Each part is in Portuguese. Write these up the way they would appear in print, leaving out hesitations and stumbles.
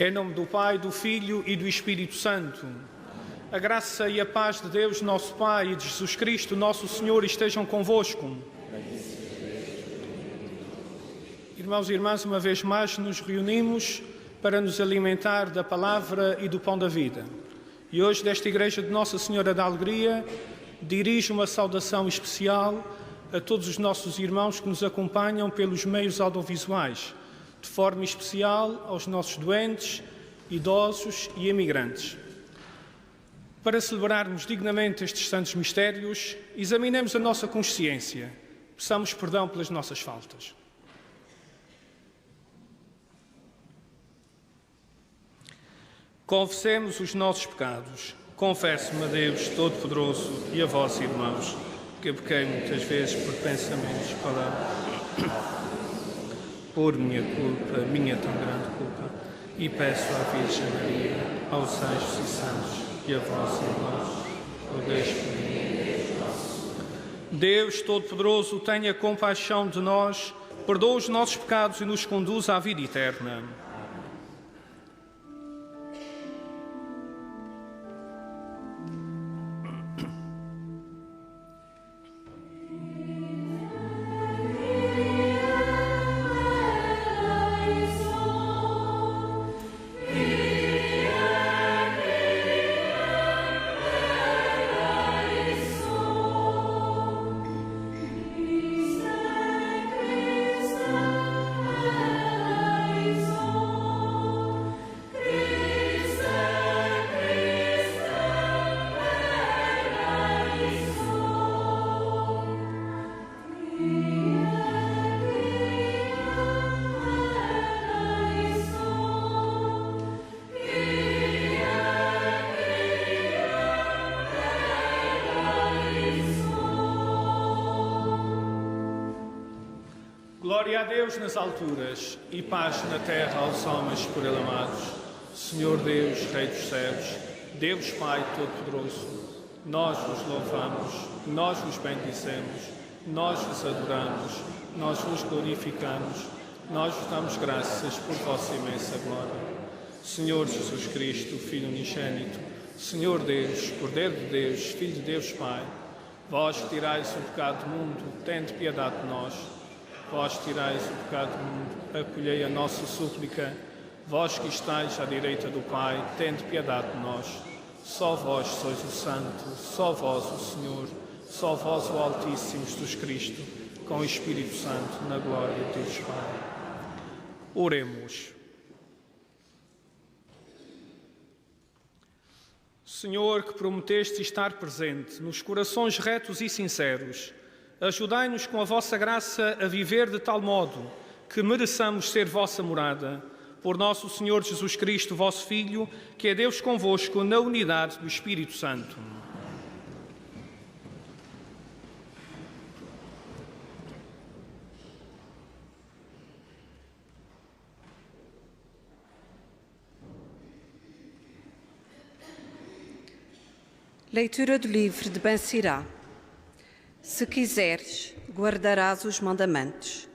Em nome do Pai, do Filho e do Espírito Santo. A graça e a paz de Deus, nosso Pai, e de Jesus Cristo, nosso Senhor, estejam convosco. Irmãos e irmãs, uma vez mais nos reunimos para nos alimentar da palavra e do pão da vida. E hoje, desta Igreja de Nossa Senhora da Alegria, dirijo uma saudação especial a todos os nossos irmãos que nos acompanham pelos meios audiovisuais, de forma especial aos nossos doentes, idosos e emigrantes. Para celebrarmos dignamente estes santos mistérios, examinemos a nossa consciência, peçamos perdão pelas nossas faltas. Confessemos os nossos pecados. Confesso-me a Deus Todo-Poderoso e a vós, irmãos, que pequei muitas vezes por pensamentos, palavras, por minha culpa, minha tão grande culpa, e peço à Virgem Maria, aos anjos e santos e a vós, irmãos, rogueis por mim. Deus Todo-Poderoso, tenha compaixão de nós, perdoa os nossos pecados e nos conduz à vida eterna. Glória a Deus nas alturas e paz na terra aos homens por ele amados. Senhor Deus, Rei dos céus, Deus Pai Todo-Poderoso, nós vos louvamos, nós vos bendizemos, nós vos adoramos, nós vos glorificamos, nós vos damos graças por vossa imensa glória. Senhor Jesus Cristo, Filho unigênito, Senhor Deus, Cordeiro de Deus, Filho de Deus Pai, vós que tirais o pecado do mundo, tende piedade de nós. Vós tirais o pecado do mundo, acolhei a nossa súplica. Vós que estáis à direita do Pai, tende piedade de nós. Só vós sois o Santo, só vós o Senhor, só vós o Altíssimo Jesus Cristo, com o Espírito Santo, na glória de Deus Pai. Oremos. Senhor, que prometeste estar presente nos corações retos e sinceros, ajudai-nos com a vossa graça a viver de tal modo que mereçamos ser vossa morada. Por nosso Senhor Jesus Cristo, vosso Filho, que é Deus convosco na unidade do Espírito Santo. Leitura do livro de Ben Sirá. Se quiseres, guardarás os mandamentos.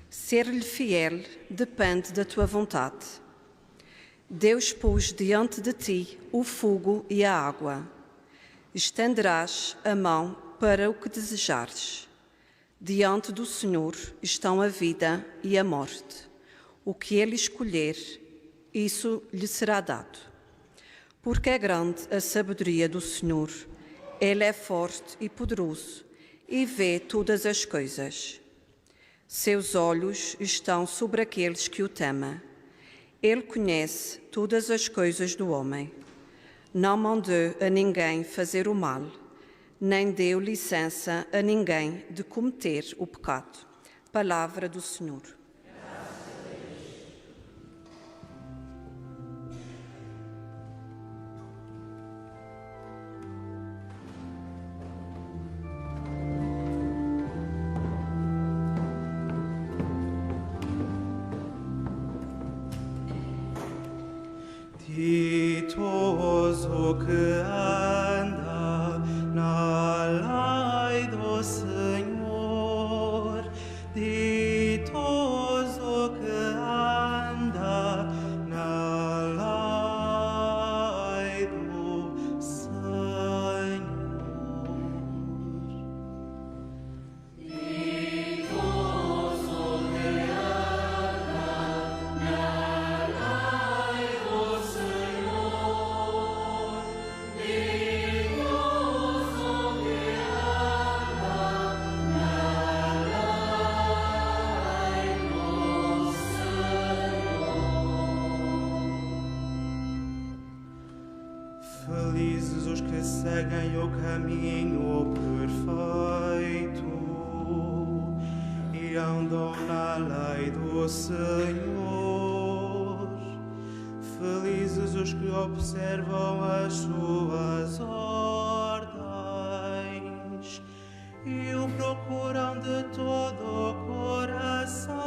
Ser-lhe fiel depende da tua vontade. Deus pôs diante de ti o fogo e a água. Estenderás a mão para o que desejares. Diante do Senhor estão a vida e a morte. O que ele escolher, isso lhe será dado. Porque é grande a sabedoria do Senhor. Ele é forte e poderoso e vê todas as coisas. Seus olhos estão sobre aqueles que o temem. Ele conhece todas as coisas do homem. Não mandou a ninguém fazer o mal, nem deu licença a ninguém de cometer o pecado. Palavra do Senhor. Ditoso que anda na lei do Senhor, ditoso que anda na Felizes os que seguem o caminho perfeito e andam na lei do Senhor. Felizes os que observam as suas ordens e o procuram de todo o coração.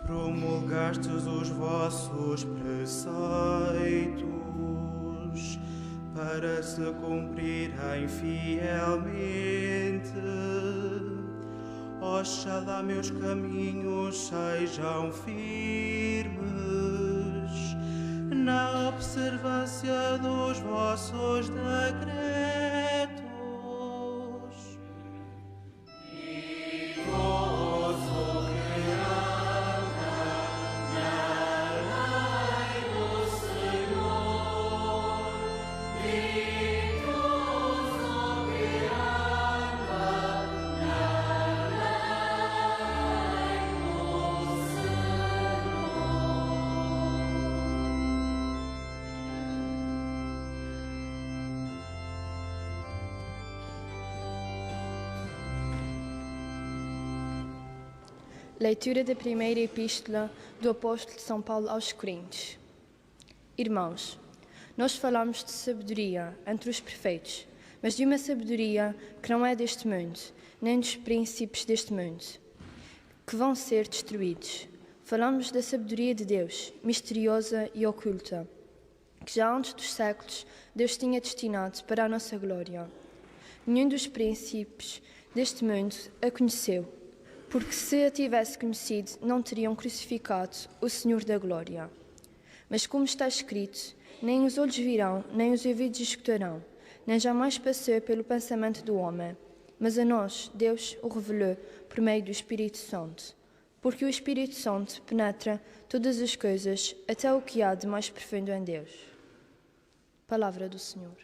Promulgastes os vossos preceitos para se cumprirem fielmente. Oxalá meus caminhos sejam firmes na observância dos vossos decretos. Leitura da primeira epístola do apóstolo de São Paulo aos Coríntios. Irmãos, nós falamos de sabedoria entre os perfeitos, mas de uma sabedoria que não é deste mundo, nem dos príncipes deste mundo, que vão ser destruídos. Falamos da sabedoria de Deus, misteriosa e oculta, que já antes dos séculos Deus tinha destinado para a nossa glória. Nenhum dos príncipes deste mundo a conheceu, porque se a tivesse conhecido, não teriam crucificado o Senhor da glória. Mas como está escrito, nem os olhos virão, nem os ouvidos escutarão, nem jamais passou pelo pensamento do homem. Mas a nós, Deus o revelou por meio do Espírito Santo. Porque o Espírito Santo penetra todas as coisas, até o que há de mais profundo em Deus. Palavra do Senhor.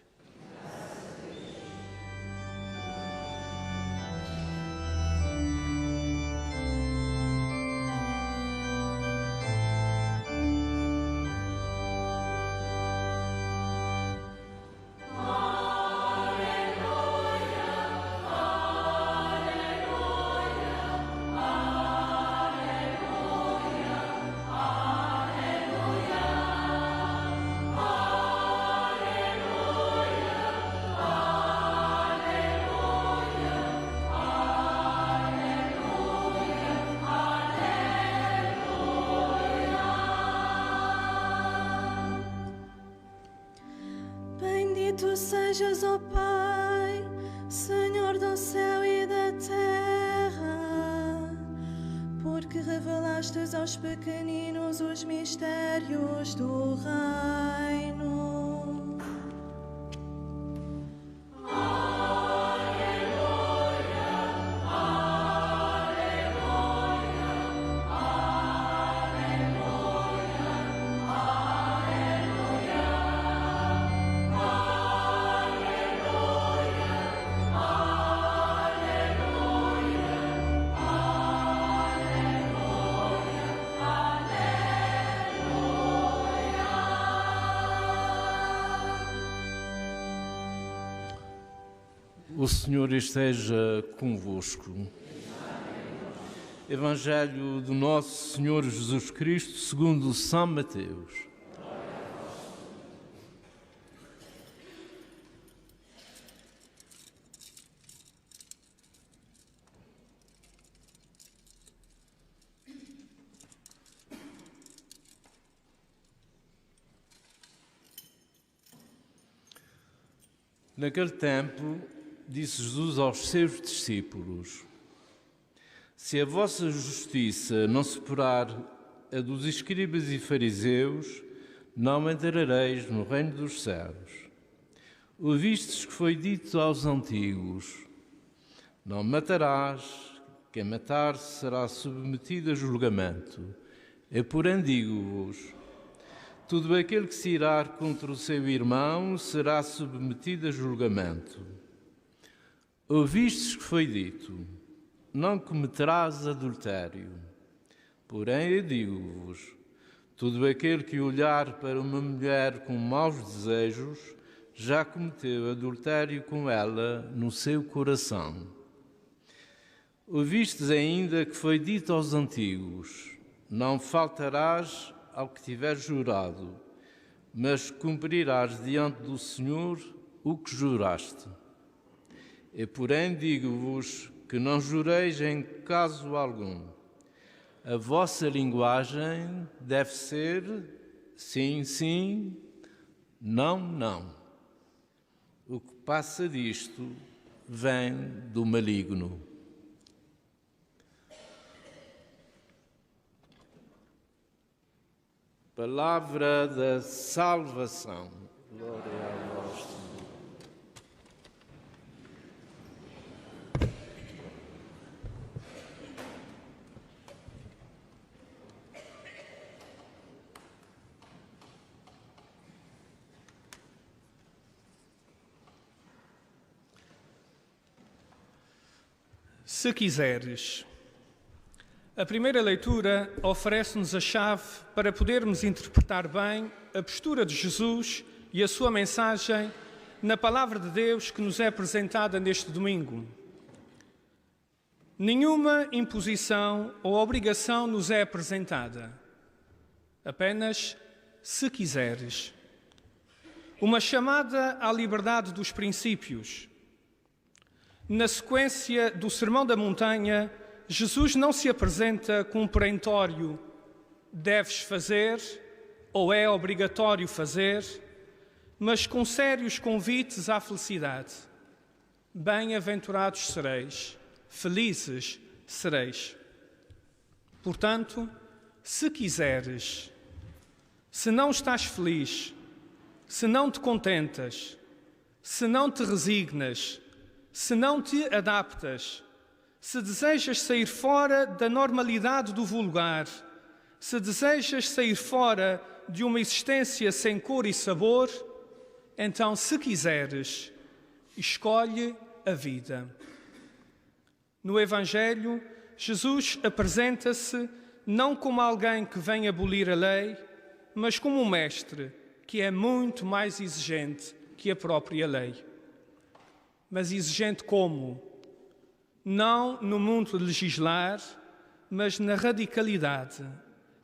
Bendito sejas, ó Pai, Senhor do céu e da terra, porque revelastes aos pequeninos os mistérios do reino. O Senhor esteja convosco. Evangelho do nosso Senhor Jesus Cristo segundo São Mateus. Naquele tempo, disse Jesus aos seus discípulos: se a vossa justiça não superar a dos escribas e fariseus, não entrareis no reino dos céus. Ouvistes que foi dito aos antigos: não matarás, quem matar será submetido a julgamento. Eu, porém, digo-vos: todo aquele que se irar contra o seu irmão será submetido a julgamento. Ouvistes que foi dito: não cometerás adultério. Porém, eu digo-vos: todo aquele que olhar para uma mulher com maus desejos já cometeu adultério com ela no seu coração. Ouvistes ainda que foi dito aos antigos: não faltarás ao que tiveres jurado, mas cumprirás diante do Senhor o que juraste. Eu, porém, digo-vos que não jureis em caso algum. A vossa linguagem deve ser sim, sim, não, não. O que passa disto vem do maligno. Palavra da salvação. Glória a vós, Senhor. Se quiseres. A primeira leitura oferece-nos a chave para podermos interpretar bem a postura de Jesus e a sua mensagem na Palavra de Deus que nos é apresentada neste domingo. Nenhuma imposição ou obrigação nos é apresentada. Apenas, se quiseres. Uma chamada à liberdade dos princípios. Na sequência do Sermão da Montanha, Jesus não se apresenta com um perentório deves fazer ou é obrigatório fazer, mas com sérios convites à felicidade. Bem-aventurados sereis, felizes sereis. Portanto, se quiseres, se não estás feliz, se não te contentas, se não te resignas, se não te adaptas, se desejas sair fora da normalidade do vulgar, se desejas sair fora de uma existência sem cor e sabor, então, se quiseres, escolhe a vida. No Evangelho, Jesus apresenta-se não como alguém que vem abolir a lei, mas como um mestre que é muito mais exigente que a própria lei. Mas exigente como? Não no mundo de legislar, mas na radicalidade,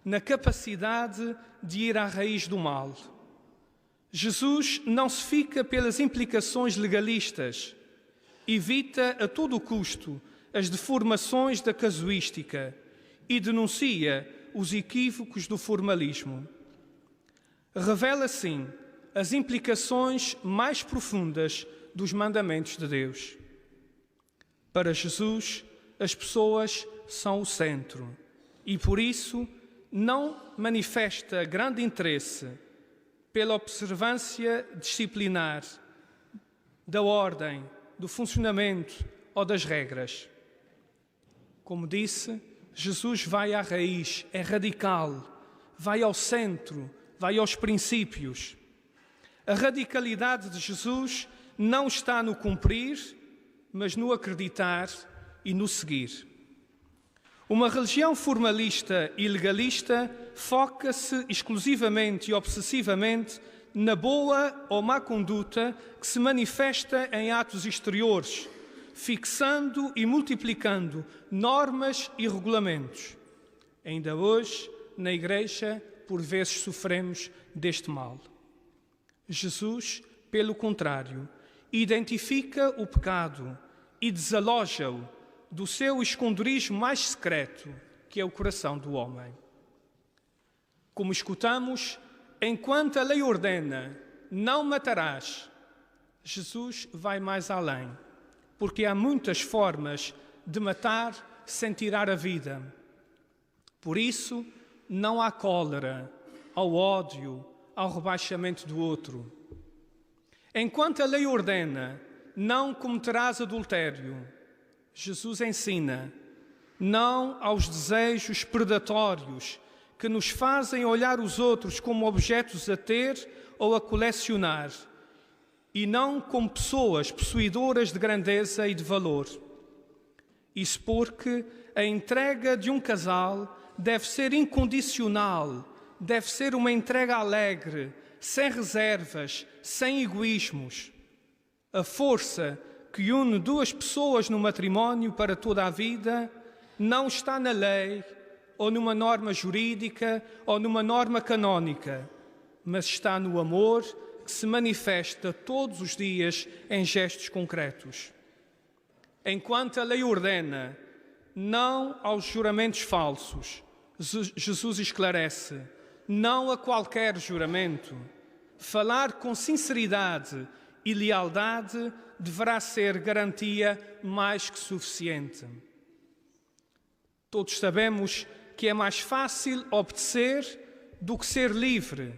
na capacidade de ir à raiz do mal. Jesus não se fica pelas implicações legalistas, evita a todo custo as deformações da casuística e denuncia os equívocos do formalismo. Revela, sim, as implicações mais profundas dos mandamentos de Deus. Para Jesus, as pessoas são o centro e, por isso, não manifesta grande interesse pela observância disciplinar da ordem, do funcionamento ou das regras. Como disse, Jesus vai à raiz, é radical, vai ao centro, vai aos princípios. A radicalidade de Jesus não está no cumprir, mas no acreditar e no seguir. Uma religião formalista e legalista foca-se exclusivamente e obsessivamente na boa ou má conduta que se manifesta em atos exteriores, fixando e multiplicando normas e regulamentos. Ainda hoje, na Igreja, por vezes sofremos deste mal. Jesus, pelo contrário, identifica o pecado e desaloja-o do seu esconderijo mais secreto, que é o coração do homem. Como escutamos, enquanto a lei ordena, não matarás, Jesus vai mais além, porque há muitas formas de matar sem tirar a vida. Por isso, não há cólera, ao ódio, ao rebaixamento do outro. Enquanto a lei ordena, não cometerás adultério, Jesus ensina, não aos desejos predatórios que nos fazem olhar os outros como objetos a ter ou a colecionar, e não como pessoas possuidoras de grandeza e de valor. Isso porque a entrega de um casal deve ser incondicional, deve ser uma entrega alegre, sem reservas, sem egoísmos. A força que une duas pessoas no matrimónio para toda a vida não está na lei, ou numa norma jurídica, ou numa norma canónica, mas está no amor que se manifesta todos os dias em gestos concretos. Enquanto a lei ordena, não aos juramentos falsos, Jesus esclarece, não a qualquer juramento. Falar com sinceridade e lealdade deverá ser garantia mais que suficiente. Todos sabemos que é mais fácil obedecer do que ser livre,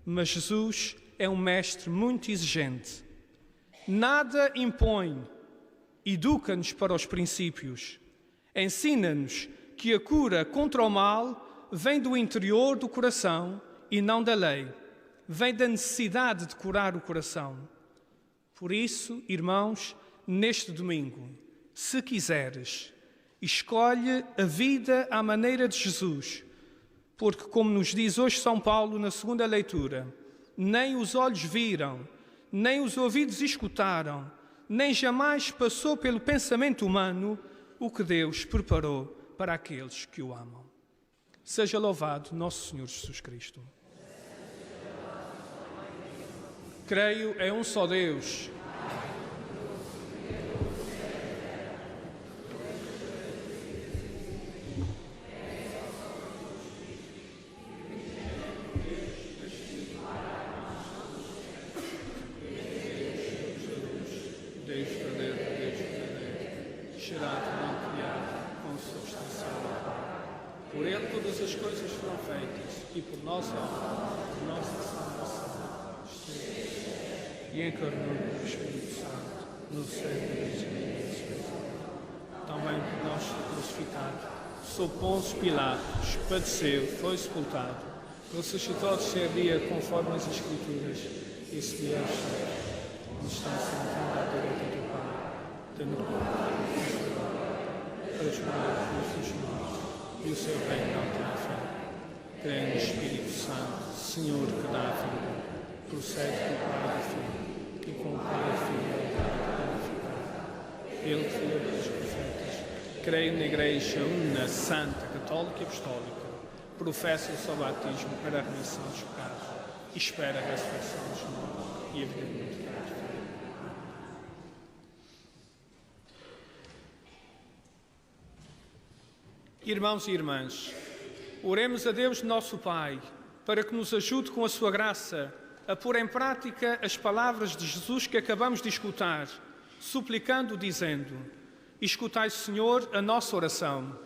mas Jesus é um mestre muito exigente. Nada impõe, educa-nos para os princípios, ensina-nos que a cura contra o mal vem do interior do coração e não da lei, vem da necessidade de curar o coração. Por isso, irmãos, neste domingo, se quiseres, escolhe a vida à maneira de Jesus, porque, como nos diz hoje São Paulo na segunda leitura, nem os olhos viram, nem os ouvidos escutaram, nem jamais passou pelo pensamento humano o que Deus preparou para aqueles que o amam. Seja louvado nosso Senhor Jesus Cristo. Creio em um só Deus. Deus verdadeiro, gerado, não criado, consubstancial. Por Ele todas as coisas foram feitas, e por nossa salvação, e encarnou o Espírito Santo no seio da Igreja. Também por nós foi crucificado, sob Pôncio Pilatos, padeceu, foi sepultado, ressuscitou ao terceiro dia conforme as Escrituras, e subiu aos céus. Está sentado à direita do Pai, tendo para julgar os mortos, e o seu reino não terá fim. Creio no Espírito Santo, Senhor que dá a vida, procede do Pai e do Filho, e com o Pai e o Filho é Ele que falou pelos profetas. Creio na Igreja Una, Santa, Católica e Apostólica, professo o seu batismo para a remissão dos pecados, e espero a ressurreição dos mortos e a vida eterna. Irmãos e irmãs, oremos a Deus nosso Pai, para que nos ajude com a sua graça a pôr em prática as palavras de Jesus que acabamos de escutar, suplicando, dizendo: escutai, Senhor, a nossa oração.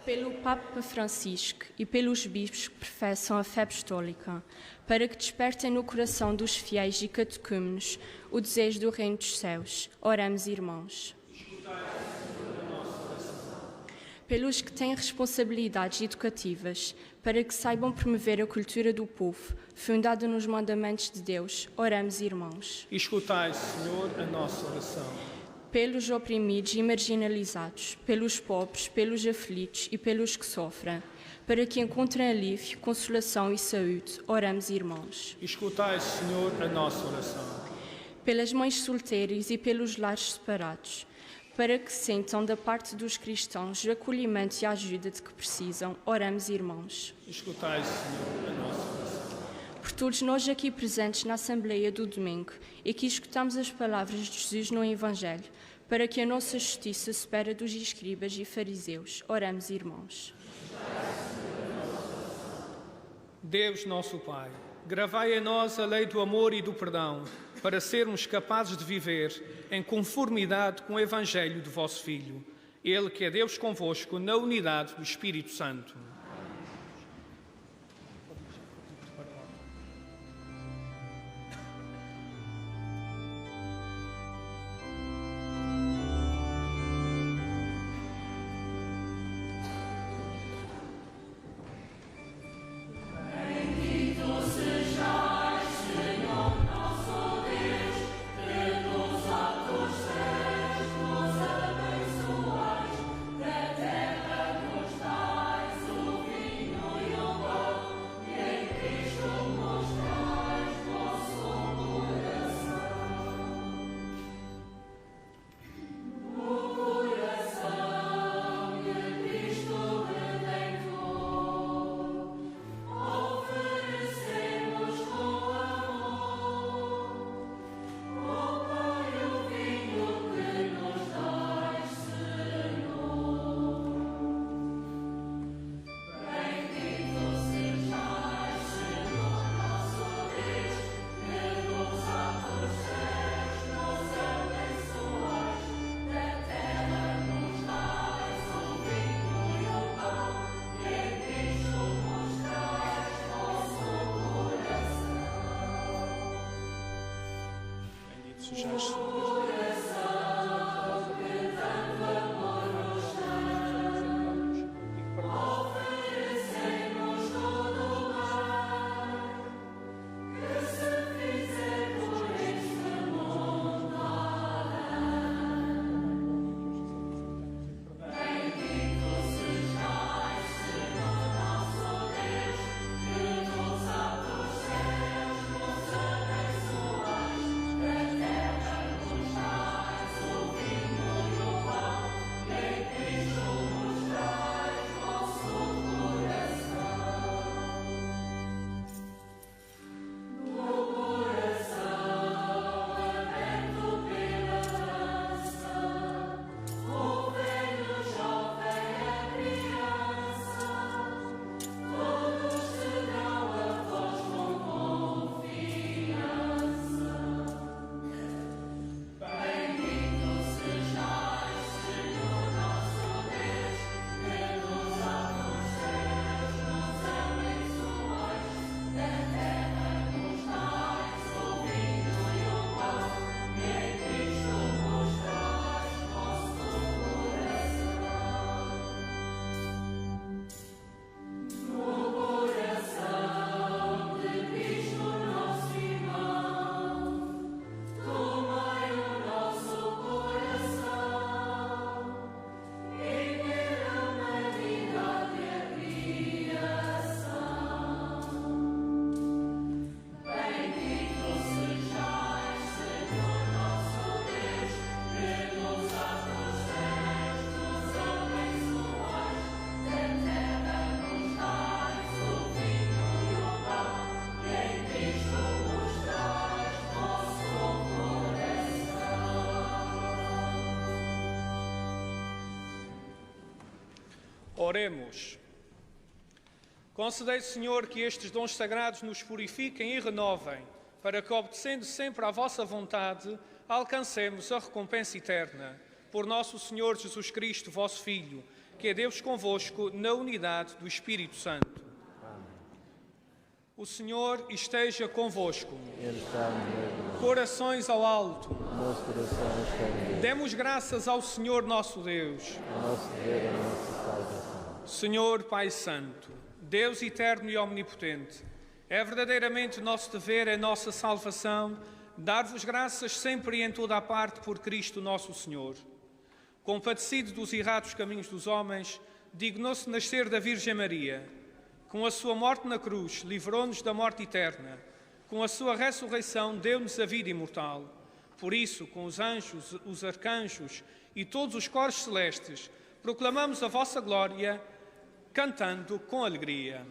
Pelo Papa Francisco e pelos bispos que professam a fé apostólica, para que despertem no coração dos fiéis e catecúmenos o desejo do reino dos céus, oramos, irmãos. Pelos que têm responsabilidades educativas, para que saibam promover a cultura do povo, fundada nos mandamentos de Deus, oramos, irmãos. Escutai, Senhor, a nossa oração. Pelos oprimidos e marginalizados, pelos pobres, pelos aflitos e pelos que sofrem, para que encontrem alívio, consolação e saúde, oramos, irmãos. Escutai, Senhor, a nossa oração. Pelas mães solteiras e pelos lares separados, para que sentam da parte dos cristãos o acolhimento e a ajuda de que precisam, oramos, irmãos. Escutai, Senhor, a nossa oração. Por todos nós aqui presentes na Assembleia do domingo e que escutamos as palavras de Jesus no Evangelho, para que a nossa justiça supere a dos escribas e fariseus, oramos, irmãos. Deus nosso Pai, gravai em nós a lei do amor e do perdão, para sermos capazes de viver em conformidade com o Evangelho do vosso Filho, Ele que é Deus convosco na unidade do Espírito Santo. Oremos. Concedei, Senhor, que estes dons sagrados nos purifiquem e renovem, para que, obedecendo sempre à vossa vontade, alcancemos a recompensa eterna. Por nosso Senhor Jesus Cristo, vosso Filho, que é Deus convosco, na unidade do Espírito Santo. Amém. O Senhor esteja convosco. Ele está no meio. Corações ao alto. Nosso coração está em Deus. Demos graças ao Senhor nosso Deus. O nosso dever é a nossa salvação. Senhor Pai Santo, Deus eterno e omnipotente, é verdadeiramente nosso dever, é nossa salvação, dar-vos graças sempre e em toda a parte por Cristo nosso Senhor. Compadecido dos errados caminhos dos homens, dignou-se nascer da Virgem Maria. Com a sua morte na cruz, livrou-nos da morte eterna. Com a sua ressurreição, deu-nos a vida imortal. Por isso, com os anjos, os arcanjos e todos os coros celestes, proclamamos a vossa glória, cantando com alegria.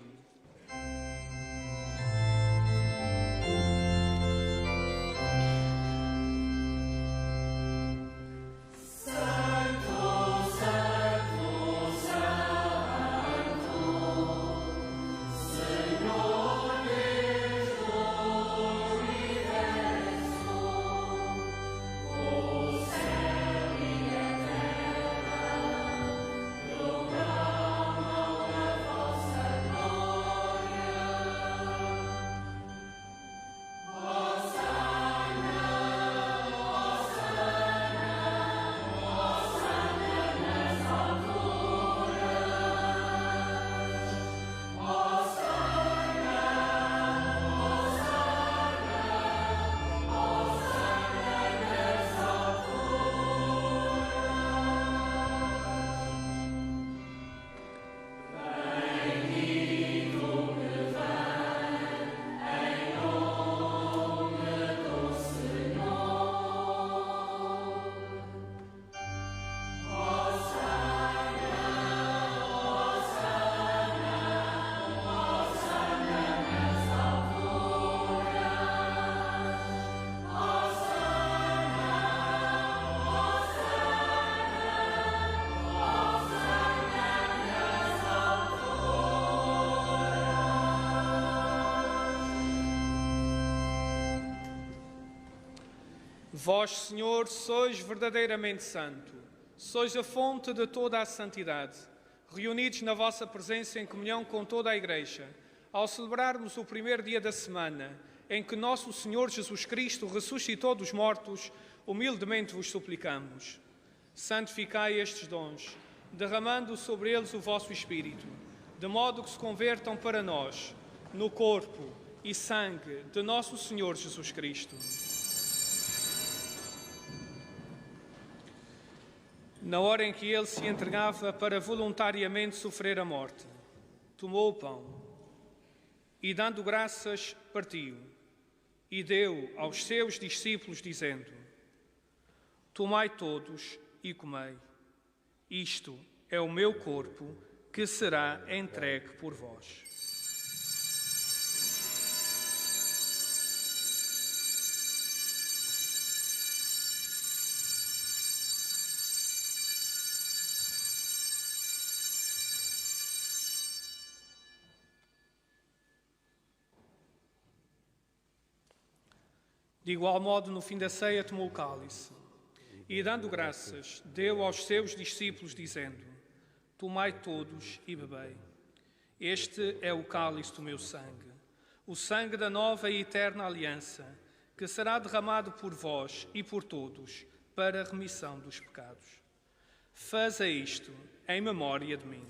Vós, Senhor, sois verdadeiramente santo, sois a fonte de toda a santidade. Reunidos na vossa presença em comunhão com toda a Igreja, ao celebrarmos o primeiro dia da semana, em que nosso Senhor Jesus Cristo ressuscitou dos mortos, humildemente vos suplicamos. Santificai estes dons, derramando sobre eles o vosso Espírito, de modo que se convertam para nós no corpo e sangue de nosso Senhor Jesus Cristo. Na hora em que ele se entregava para voluntariamente sofrer a morte, tomou o pão e, dando graças, partiu e deu aos seus discípulos, dizendo: Tomai todos e comei. Isto é o meu corpo, que será entregue por vós. De igual modo, no fim da ceia, tomou o cálice e, dando graças, deu aos seus discípulos, dizendo: Tomai todos e bebei. Este é o cálice do meu sangue, o sangue da nova e eterna aliança, que será derramado por vós e por todos para a remissão dos pecados. Faze isto em memória de mim.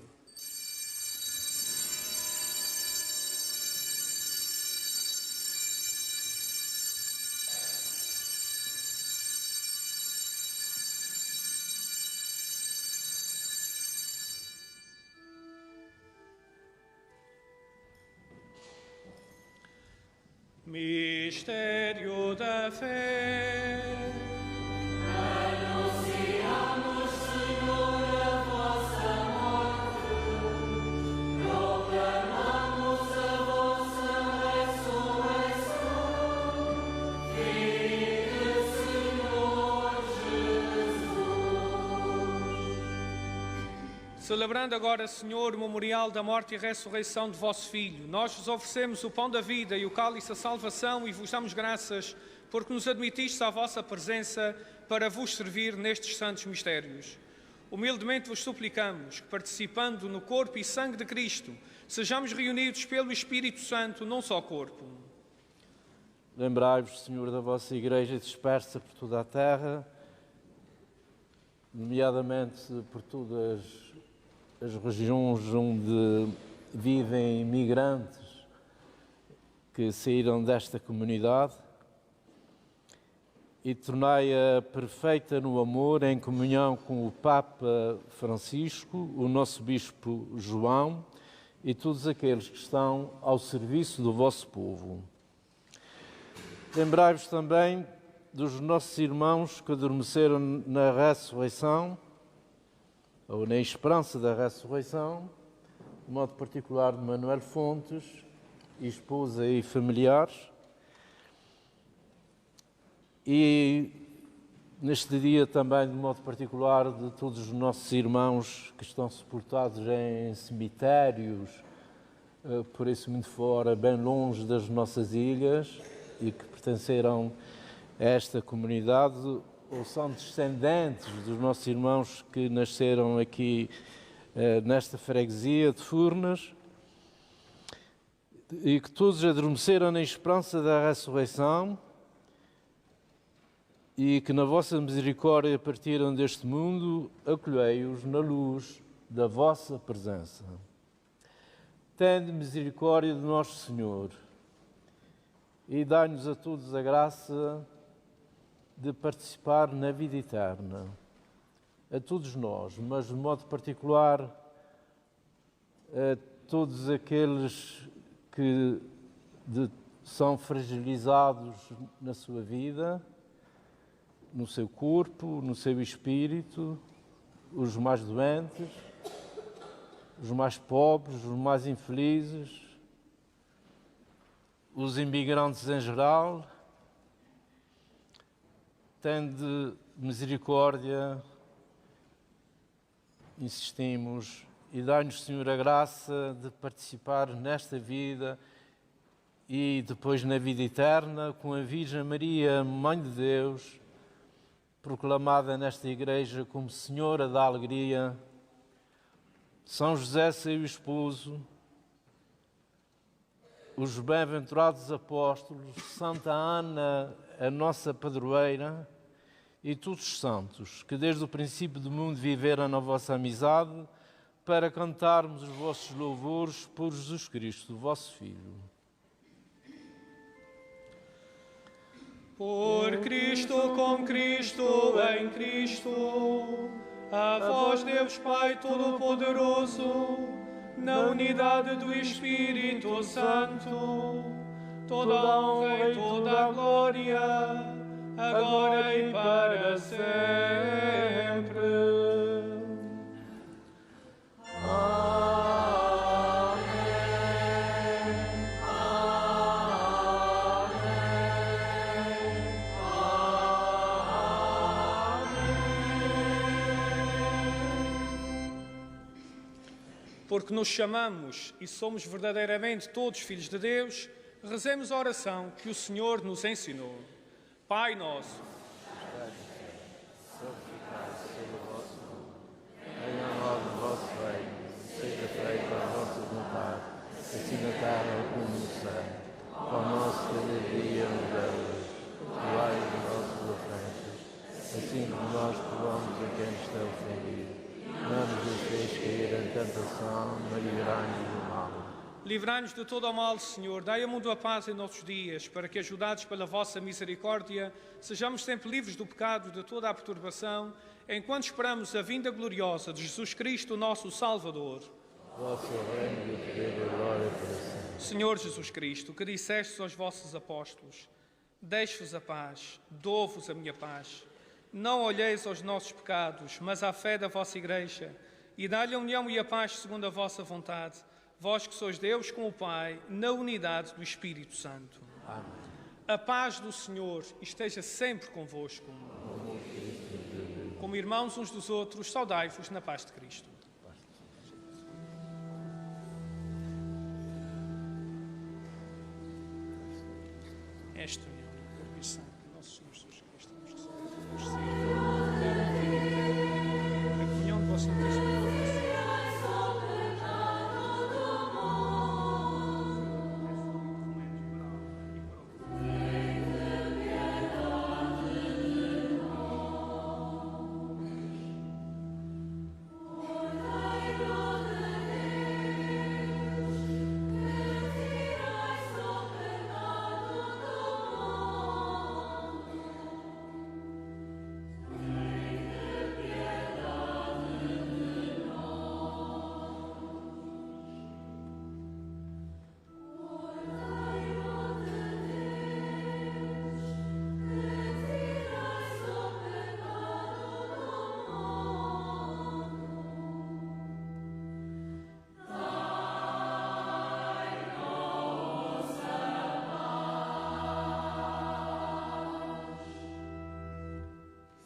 Mistério da fé. Anunciamos, Senhor, a vossa morte, proclamamos a vossa ressurreição. Vinde, Senhor Jesus. Celebrando agora, Senhor, o memorial da morte e ressurreição de vosso Filho, nós vos oferecemos o pão da vida e o cálice da salvação e vos damos graças porque nos admitistes à vossa presença para vos servir nestes santos mistérios. Humildemente vos suplicamos que, participando no corpo e sangue de Cristo, sejamos reunidos pelo Espírito Santo num só corpo. Lembrai-vos, Senhor, da vossa Igreja dispersa por toda a terra, nomeadamente por todas as regiões onde vivem imigrantes que saíram desta comunidade, e tornai-a perfeita no amor, em comunhão com o Papa Francisco, o nosso Bispo João e todos aqueles que estão ao serviço do vosso povo. Lembrai-vos também dos nossos irmãos que adormeceram na ressurreição, ou na esperança da ressurreição, de modo particular de Manuel Fontes, esposa e familiares. E neste dia também, de modo particular, de todos os nossos irmãos que estão sepultados em cemitérios, por esse mundo fora, bem longe das nossas ilhas, e que pertenceram a esta comunidade, ou são descendentes dos nossos irmãos que nasceram aqui nesta freguesia de Furnas, e que todos adormeceram na esperança da ressurreição, e que na vossa misericórdia partiram deste mundo, acolhei-os na luz da vossa presença. Tende misericórdia de nosso Senhor e dai-nos a todos a graça de participar na vida eterna. A todos nós, mas de modo particular a todos aqueles que são fragilizados na sua vida, no seu corpo, no seu espírito, os mais doentes, os mais pobres, os mais infelizes, os imigrantes em geral. Tende misericórdia, insistimos, e dai-nos, Senhor, a graça de participar nesta vida e depois na vida eterna com a Virgem Maria, Mãe de Deus, proclamada nesta Igreja como Senhora da Alegria, São José, seu esposo, os bem-aventurados apóstolos, Santa Ana, a nossa padroeira, e todos os santos, que desde o princípio do mundo viveram na vossa amizade, para cantarmos os vossos louvores por Jesus Cristo, vosso Filho. Por Cristo, com Cristo, em Cristo, a vós, Deus Pai Todo-Poderoso, na unidade do Espírito Santo, toda a honra e toda a glória, agora e para sempre. Porque nos chamamos e somos verdadeiramente todos filhos de Deus, rezemos a oração que o Senhor nos ensinou. Pai nosso, santificado seja o vosso nome. Venha a nós o vosso reino, seja feita a vossa vontade, assim na terra como no céu. Pão nosso cada dia nos dai hoje, perdoai as nossas ofensas, assim como nós perdoamos a quem nos tem ofendido. Não nos deixeis cair em tentação, mas livrai-nos do mal. livrai-nos de todo o mal, Senhor. Dai ao mundo a paz em nossos dias, para que, ajudados pela vossa misericórdia, sejamos sempre livres do pecado, de toda a perturbação, enquanto esperamos a vinda gloriosa de Jesus Cristo, nosso Salvador. Vosso reino e o poder e a glória para sempre. Senhor Jesus Cristo, que dissestes aos vossos apóstolos: deixo-vos a paz, dou-vos a minha paz. Não olheis aos nossos pecados, mas à fé da vossa Igreja, e dai-lhe a união e a paz segundo a vossa vontade, vós que sois Deus com o Pai, na unidade do Espírito Santo. Amém. A paz do Senhor esteja sempre convosco. Como irmãos uns dos outros, saudai-vos na paz de Cristo. Esta união do corpo e sangue de nosso Senhor Jesus Cristo nos recebe, a comunhão de vosso Santíssimo Corpo.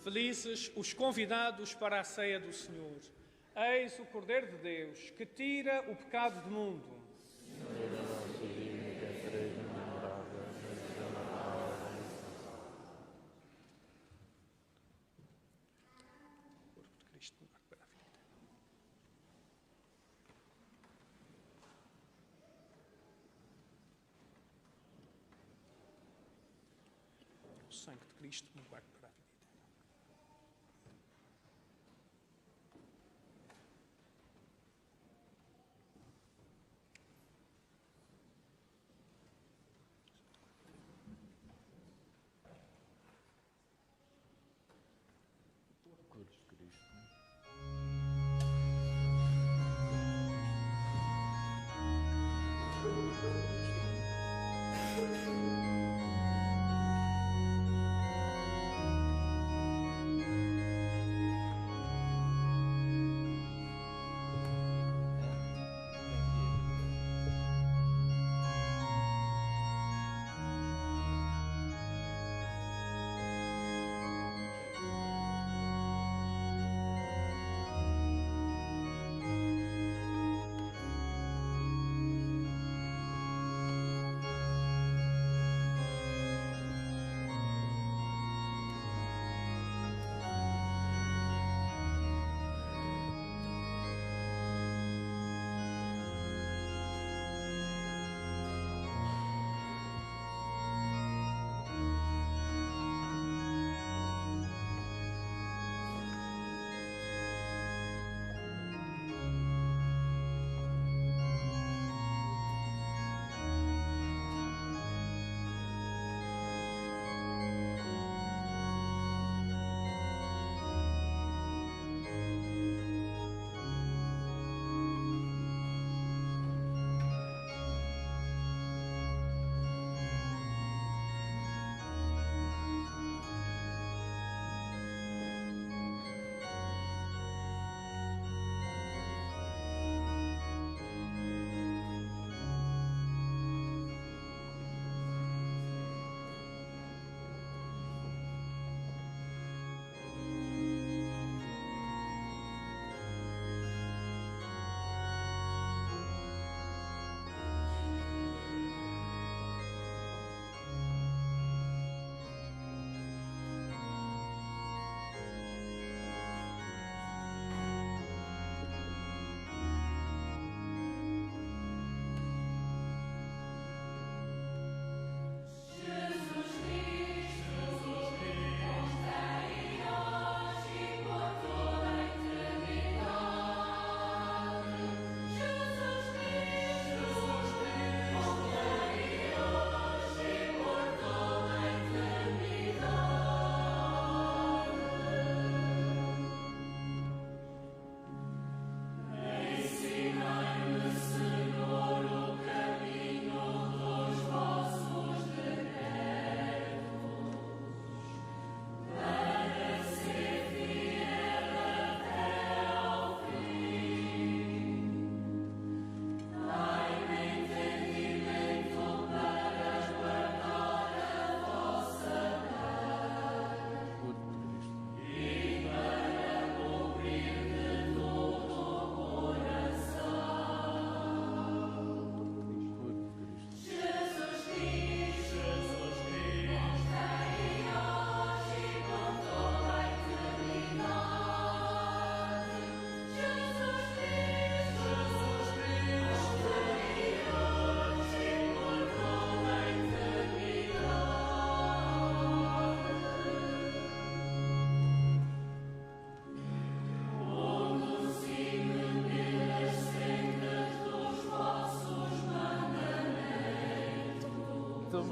Felizes os convidados para a ceia do Senhor. Eis o Cordeiro de Deus, que tira o pecado do mundo. Corpo de Cristo, lugar para a vida eterna. O sangue de Cristo, lugar para a vida eterna.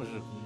Tomamos a comunhão.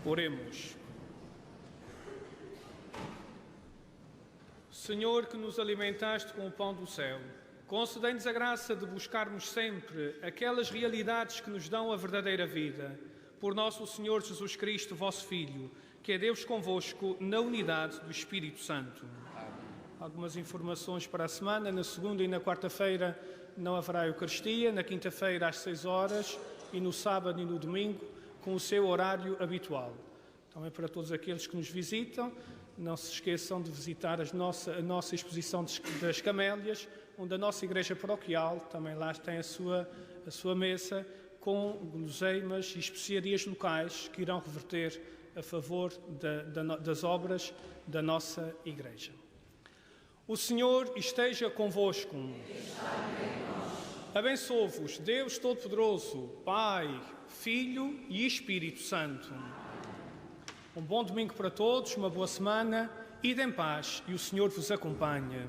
Oremos. Senhor, que nos alimentaste com o pão do céu, concedei-nos a graça de buscarmos sempre aquelas realidades que nos dão a verdadeira vida. Por nosso Senhor Jesus Cristo, vosso Filho, que é Deus convosco na unidade do Espírito Santo. Algumas informações para a semana. Na segunda e na quarta-feira não haverá Eucaristia, na quinta-feira às 6 horas e no sábado e no domingo com o seu horário habitual. Também para todos aqueles que nos visitam, não se esqueçam de visitar a nossa exposição das camélias, onde a nossa igreja paroquial também lá tem a sua mesa com guloseimas e especiarias locais que irão reverter a favor das obras da nossa igreja. O Senhor esteja convosco. Abençoe-vos, Deus Todo-Poderoso, Pai, Filho e Espírito Santo. Um bom domingo para todos, uma boa semana, ide em paz e o Senhor vos acompanhe.